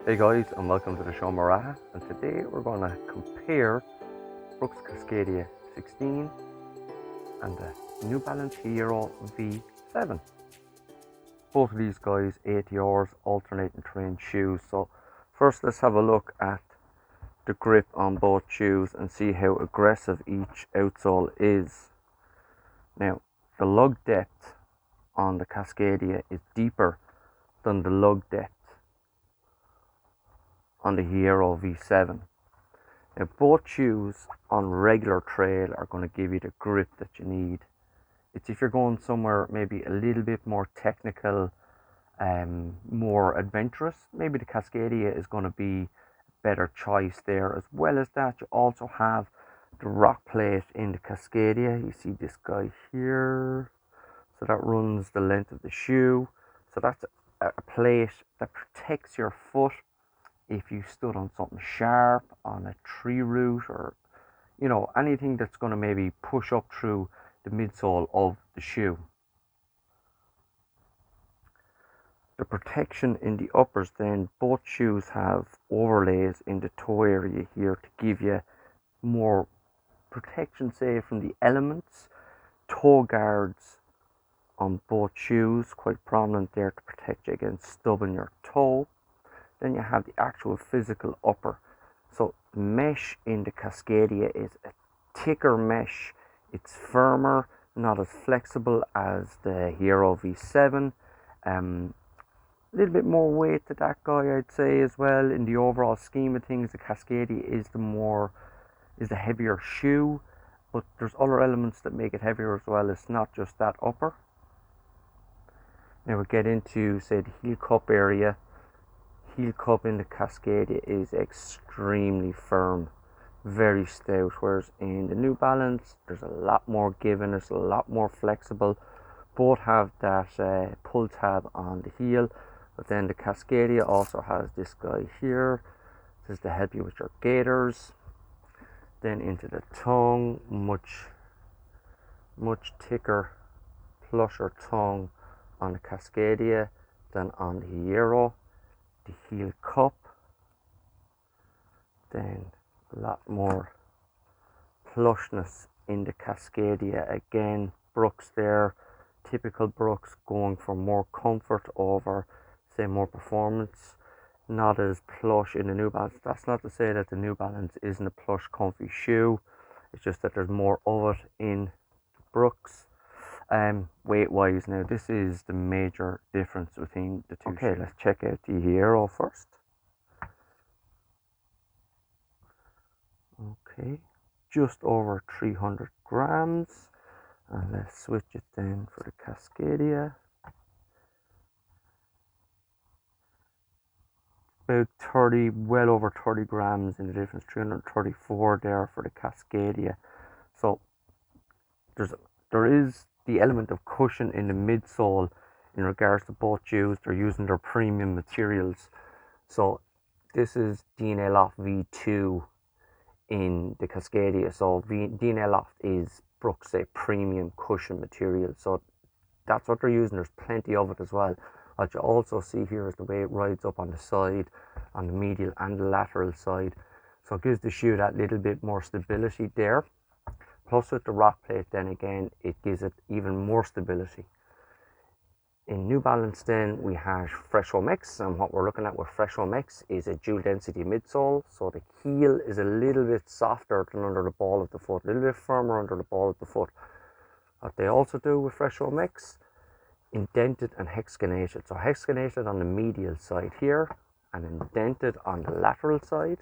Hey guys, and welcome to the show Maraha, and today we're going to compare Brooks Cascadia 16 and the New Balance Hierro V7. Both of these guys ATRs, alternating terrain shoes. So first let's have a look at the grip on both shoes and see how aggressive each outsole is. Now, the lug depth on the Cascadia is deeper than the lug depth on the Hierro V7. Now, both shoes on regular trail are going to give you the grip that you need. It's if you're going somewhere maybe a little bit more technical, more adventurous, maybe the Cascadia is going to be a better choice there. As well as that, you also have the rock plate in the Cascadia. You see this guy here, so that runs the length of the shoe. So that's a plate that protects your foot if you stood on something sharp, on a tree root, or anything that's going to maybe push up through the midsole of the shoe. The protection in the uppers, then both shoes have overlays in the toe area here to give you more protection, say, from the elements. Toe guards on both shoes, quite prominent there to protect you against stubbing your toe. Then you have the actual physical upper. So the mesh in the Cascadia is a thicker mesh. It's firmer, not as flexible as the Hierro V7. A little bit more weight to that guy, I'd say, as well. In the overall scheme of things, the Cascadia is the heavier shoe, but there's other elements that make it heavier as well. It's not just that upper. Now we get into, say, the heel cup area. Heel cup in the Cascadia is extremely firm, very stout, whereas in the New Balance there's a lot more given, it's a lot more flexible. Both have that pull tab on the heel, but then the Cascadia also has this guy here. This is to help you with your gaiters. Then into the tongue, much thicker, plusher tongue on the Cascadia than on the Hierro. The heel cup, then a lot more plushness in the Cascadia. Again, Brooks there, typical Brooks, going for more comfort over, say, more performance. Not as plush in the New Balance. That's not to say that the New Balance isn't a plush, comfy shoe. It's just that there's more of it in Brooks. Weight wise, now this is the major difference between the two. Okay, let's check out the Hierro first. Okay, just over 300 grams, and let's switch it then for the Cascadia. About 30, well over 30 grams in the difference, 334 there for the Cascadia. So there is the element of cushion in the midsole in regards to both shoes. They're using their premium materials. So this is DNA LOFT V2 in the Cascadia. So DNA LOFT is Brooks' premium cushion material. So that's what they're using. There's plenty of it as well. What you also see here is the way it rides up on the side, on the medial and the lateral side. So it gives the shoe that little bit more stability there. Plus with the rock plate, then again, it gives it even more stability. In New Balance then we have Fresh Home X, and what we're looking at with Fresh Home X is a dual density midsole. So the heel is a little bit softer than under the ball of the foot, a little bit firmer under the ball of the foot. What they also do with Fresh Home X, indented and hexagonated. So hexagonated on the medial side here and indented on the lateral side.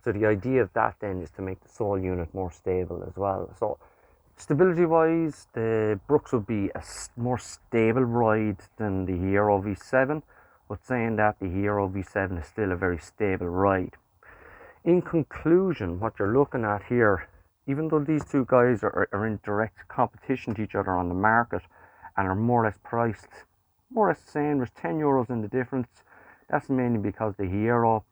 So the idea of that then is to make the sole unit more stable as well. So stability wise, the Brooks would be a more stable ride than the Hierro V7, but saying that, the Hierro V7 is still a very stable ride. In conclusion, what you're looking at here, even though these two guys are in direct competition to each other on the market and are more or less priced, more or less the same, there's 10 euros in the difference. That's mainly because the Hierro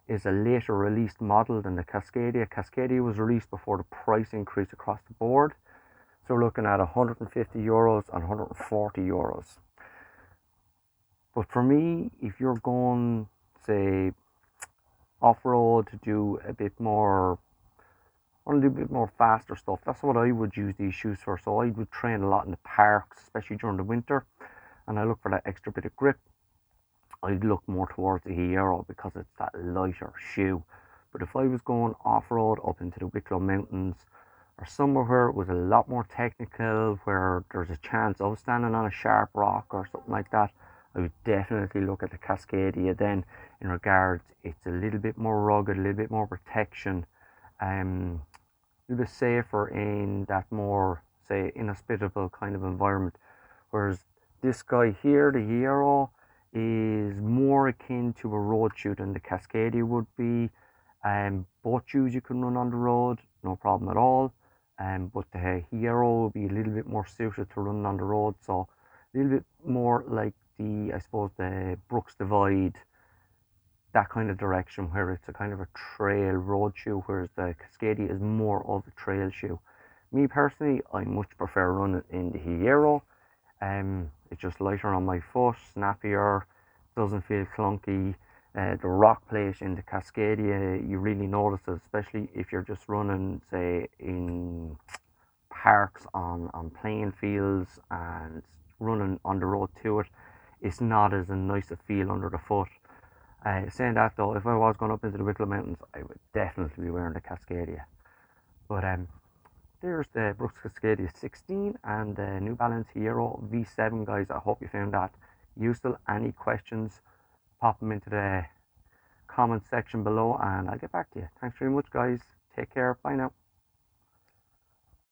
is a later released model than the Cascadia. Cascadia was released before the price increase across the board. So we're looking at 150 euros and 140 euros. But for me, if you're going say, off-road, to do a bit more, want to do a bit more faster stuff, that's what I would use these shoes for. So I would train a lot in the parks, especially during the winter, and I look for that extra bit of grip. I'd look more towards the Hierro because it's that lighter shoe. But if I was going off-road up into the Wicklow Mountains, or somewhere where it was a lot more technical, where there's a chance of standing on a sharp rock or something like that, I would definitely look at the Cascadia then. In regards, it's a little bit more rugged, a little bit more protection, a little bit safer in that more, say, inhospitable kind of environment. Whereas this guy here, the Hierro, is more akin to a road shoe than the Cascadia would be. Both shoes you can run on the road, no problem at all. But the Hierro will be a little bit more suited to running on the road, so a little bit more like the, I suppose, the Brooks Divide, that kind of direction, where it's a kind of a trail road shoe, whereas the Cascadia is more of a trail shoe. Me personally, I much prefer running in the Hierro. It's just lighter on my foot, snappier, doesn't feel clunky. The rock plate in the Cascadia, you really notice it, especially if you're just running, say, in parks on playing fields and running on the road to it. It's not as a nice a feel under the foot. Saying that though, if I was going up into the Wicklow Mountains, I would definitely be wearing the Cascadia. But there's the Brooks Cascadia 16 and the New Balance Hierro V7, guys. I hope you found that useful. Any questions, pop them into the comment section below and I'll get back to you. Thanks very much, guys. Take care. Bye now.